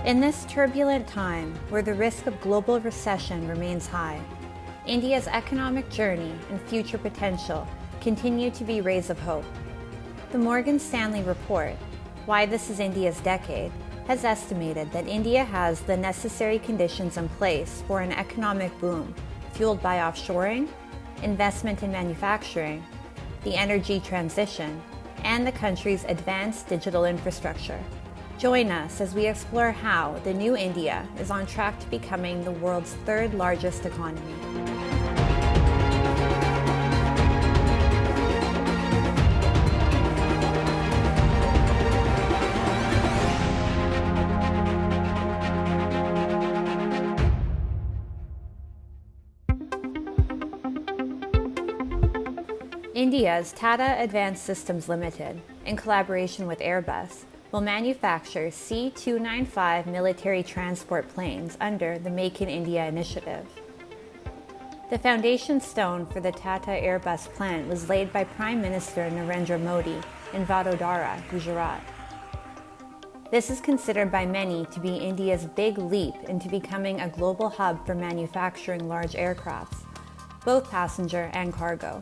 In this turbulent time, where the risk of global recession remains high, India's economic journey and future potential continue to be rays of hope. The Morgan Stanley report, Why This is India's Decade, has estimated that India has the necessary conditions in place for an economic boom fueled by offshoring, investment in manufacturing, the energy transition, and the country's advanced digital infrastructure. Join us as we explore how the new India is on track to becoming the world's third largest economy. India's Tata Advanced Systems Limited, in collaboration with Airbus, will manufacture C-295 military transport planes under the Make in India initiative. The foundation stone for the Tata Airbus plant was laid by Prime Minister Narendra Modi in Vadodara, Gujarat. This is considered by many to be India's big leap into becoming a global hub for manufacturing large aircrafts, both passenger and cargo.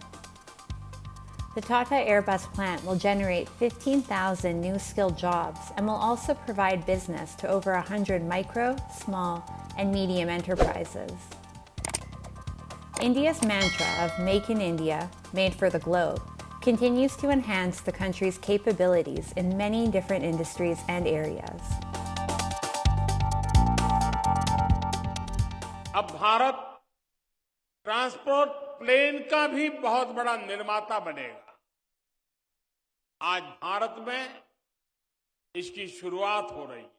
The Tata Airbus plant will generate 15,000 new skilled jobs and will also provide business to over 100 micro, small, and medium enterprises. India's mantra of Make in India, Made for the Globe, continues to enhance the country's capabilities in many different industries and areas. अब Bharat transport plane का भी बहुत बड़ा निर्माता बनेगा। आज भारत में इसकी शुरुआत हो रही है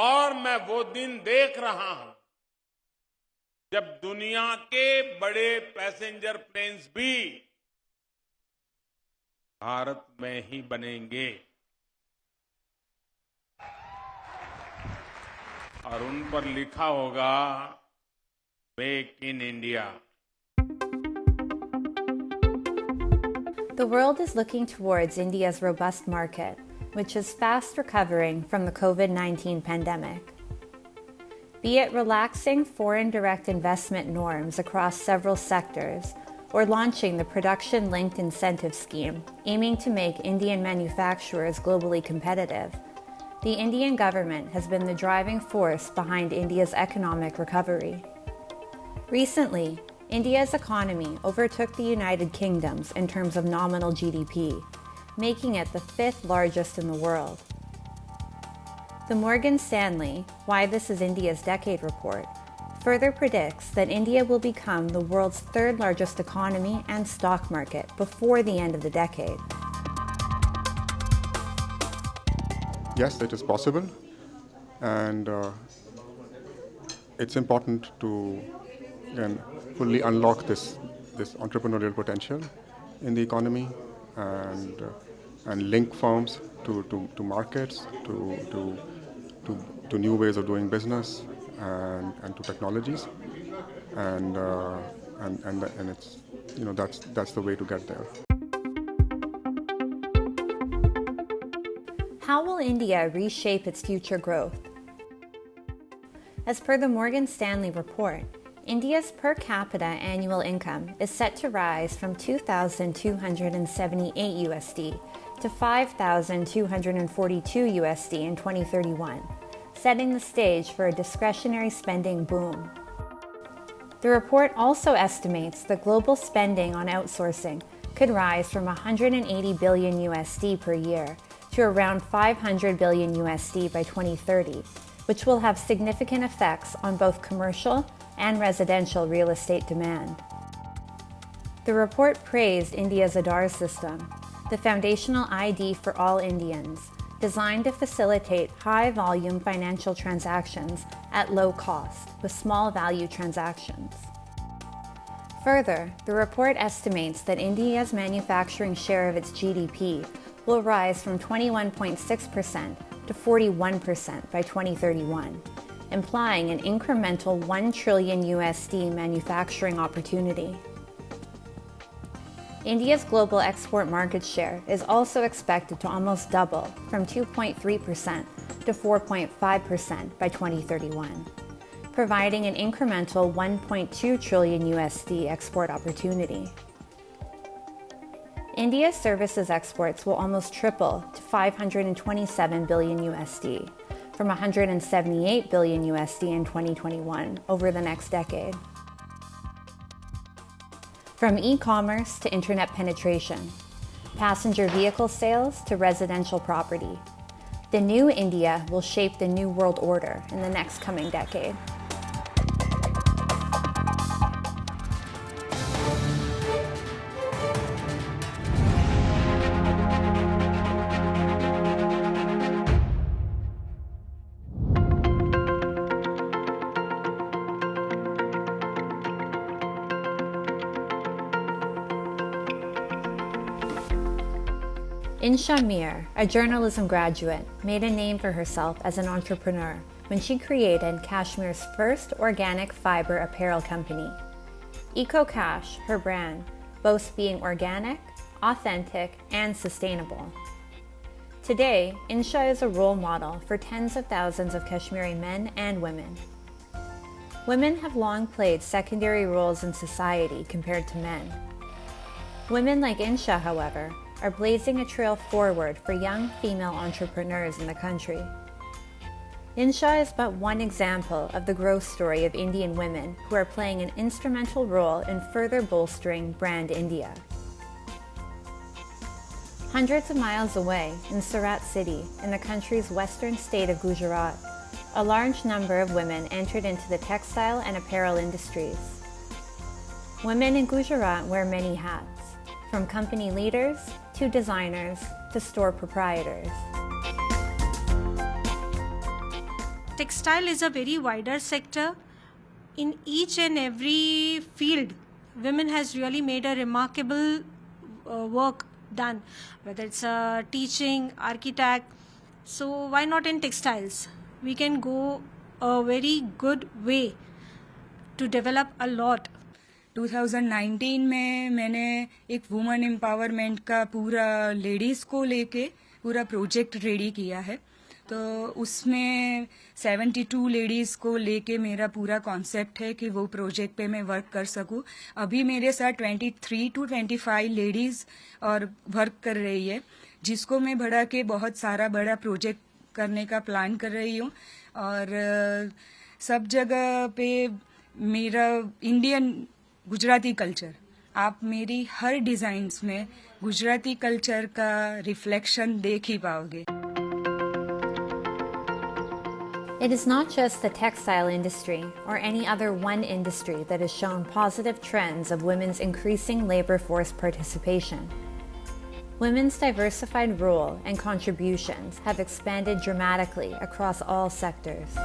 और मैं वो दिन देख रहा हूं जब दुनिया के बड़े पैसेंजर प्लेन्स भी भारत में ही बनेंगे और उन पर लिखा होगा Make in India. The world is looking towards India's robust market, which is fast recovering from the COVID-19 pandemic. Be it relaxing foreign direct investment norms across several sectors, or launching the production-linked incentive scheme aiming to make Indian manufacturers globally competitive, the Indian government has been the driving force behind India's economic recovery. Recently, India's economy overtook the United Kingdom's in terms of nominal GDP, making it the fifth largest in the world. The Morgan Stanley Why This is India's Decade report further predicts that India will become the world's third largest economy and stock market before the end of the decade. Yes, it is possible, and it's important to fully unlock this entrepreneurial potential in the economy and link firms to markets, to new ways of doing business and to technologies, and it's that's the way to get there. How will India reshape its future growth? As per the Morgan Stanley report, India's per capita annual income is set to rise from $2,278 USD to $5,242 USD in 2031, setting the stage for a discretionary spending boom. The report also estimates that global spending on outsourcing could rise from 180 billion USD per year to around 500 billion USD by 2030, which will have significant effects on both commercial and residential real estate demand. The report praised India's Aadhaar system, the foundational ID for all Indians, designed to facilitate high-volume financial transactions at low cost with small-value transactions. Further, the report estimates that India's manufacturing share of its GDP will rise from 21.6% to 41% by 2031, implying an incremental 1 trillion USD manufacturing opportunity. India's global export market share is also expected to almost double from 2.3% to 4.5% by 2031, providing an incremental $1.2 trillion USD export opportunity. India's services exports will almost triple to 527 billion USD from 178 billion USD in 2021 over the next decade. From e-commerce to internet penetration, passenger vehicle sales to residential property, the new India will shape the new world order in the next coming decade. Insha Mir, a journalism graduate, made a name for herself as an entrepreneur when she created Kashmir's first organic fiber apparel company. EcoCash, her brand, boasts being organic, authentic, and sustainable. Today, Insha is a role model for tens of thousands of Kashmiri men and women. Women have long played secondary roles in society compared to men. Women like Insha, however, are blazing a trail forward for young female entrepreneurs in the country. Insha is but one example of the growth story of Indian women who are playing an instrumental role in further bolstering brand India. Hundreds of miles away in Surat city, in the country's western state of Gujarat, a large number of women entered into the textile and apparel industries. Women in Gujarat wear many hats, from company leaders to designers to store proprietors. Textile is a very wider sector. In each and every field, women has really made a remarkable work done, whether it's teaching, architect. So why not in textiles? We can go a very good way to develop a lot. 2019 में मैंने एक women empowerment का पूरा ladies को लेके पूरा project ready किया है. तो उसमें 72 लेडीज़ को लेके मेरा पूरा कॉन्सेप्ट है कि वो प्रोजेक्ट पे मैं वर्क कर सकूं. अभी मेरे साथ 23 to 25 लेडीज़ और वर्क कर रही है, जिसको मैं बढ़ा के बहुत सारा बड़ा प्रोजेक्ट करने का प्लान कर रही हूँ. और सब जगह पे मेरा इंडियन गुजराती कल्चर, आप मेरी हर डिजाइन्स में गुजराती कल्चर का रिफ्लेक्शन देख ही पाओगे. It is not just the textile industry or any other one industry that has shown positive trends of women's increasing labor force participation. Women's diversified role and contributions have expanded dramatically across all sectors.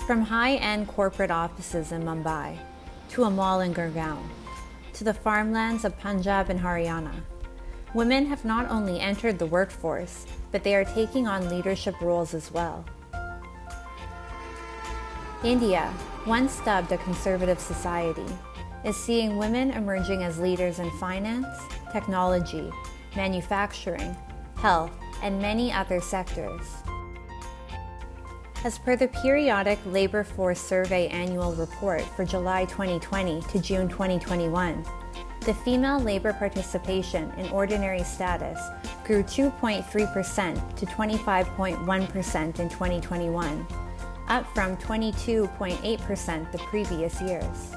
From high-end corporate offices in Mumbai, to a mall in Gurgaon, to the farmlands of Punjab and Haryana, women have not only entered the workforce, but they are taking on leadership roles as well. India, once dubbed a conservative society, is seeing women emerging as leaders in finance, technology, manufacturing, health, and many other sectors. As per the periodic Labor Force Survey annual report for July 2020 to June 2021, the female labor participation in ordinary status grew 2.3% to 25.1% in 2021, up from 22.8% the previous years.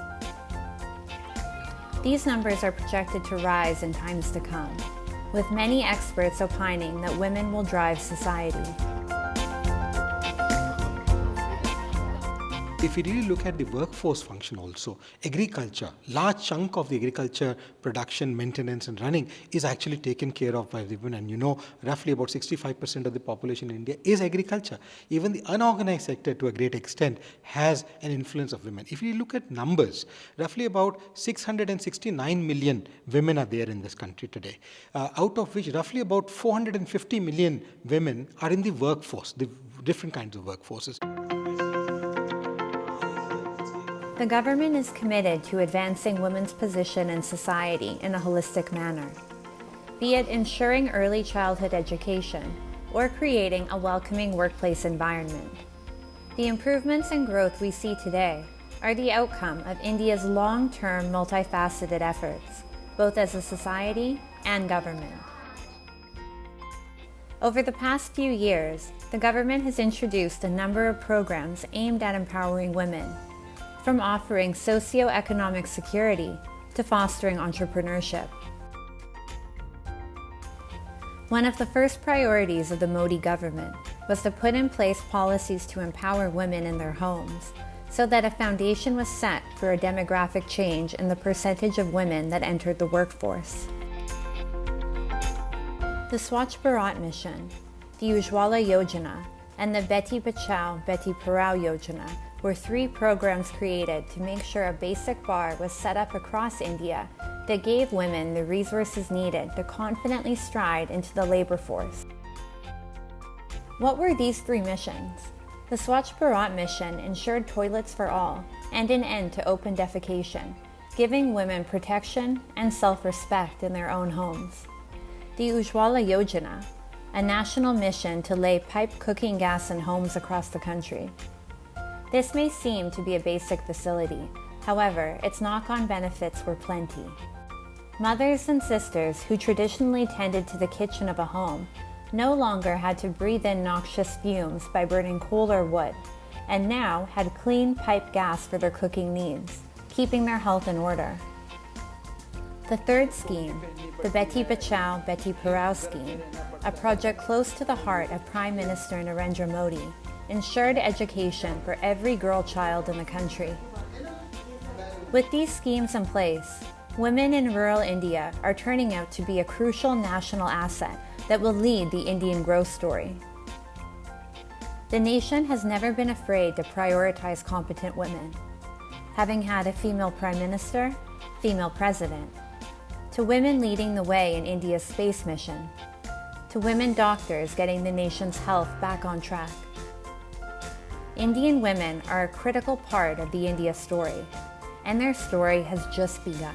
These numbers are projected to rise in times to come, with many experts opining that women will drive society. If you really look at the workforce function also, agriculture, large chunk of the agriculture production, maintenance and running is actually taken care of by women. And you know, roughly about 65% of the population in India is agriculture. Even the unorganized sector to a great extent has an influence of women. If you look at numbers, roughly about 669 million women are there in this country today, out of which roughly about 450 million women are in the workforce, the different kinds of workforces. The government is committed to advancing women's position in society in a holistic manner, be it ensuring early childhood education or creating a welcoming workplace environment. The improvements and growth we see today are the outcome of India's long-term multifaceted efforts, both as a society and government. Over the past few years, the government has introduced a number of programs aimed at empowering women, from offering socio-economic security to fostering entrepreneurship. One of the first priorities of the Modi government was to put in place policies to empower women in their homes, so that a foundation was set for a demographic change in the percentage of women that entered the workforce. The Swachh Bharat Mission, the Ujjwala Yojana, and the Beti Bachao Beti Padhao Yojana were three programs created to make sure a basic bar was set up across India that gave women the resources needed to confidently stride into the labor force. What were these three missions? The Swachh Bharat mission ensured toilets for all and an end to open defecation, giving women protection and self-respect in their own homes. The Ujjwala Yojana, a national mission to lay pipe cooking gas in homes across the country. This may seem to be a basic facility, however, its knock-on benefits were plenty. Mothers and sisters who traditionally tended to the kitchen of a home no longer had to breathe in noxious fumes by burning coal or wood, and now had clean pipe gas for their cooking needs, keeping their health in order. The third scheme, the Beti Bachao Beti Padhao scheme, a project close to the heart of Prime Minister Narendra Modi, ensured education for every girl child in the country. With these schemes in place, women in rural India are turning out to be a crucial national asset that will lead the Indian growth story. The nation has never been afraid to prioritize competent women, having had a female prime minister, female president, to women leading the way in India's space mission, to women doctors getting the nation's health back on track. Indian women are a critical part of the India story, and their story has just begun.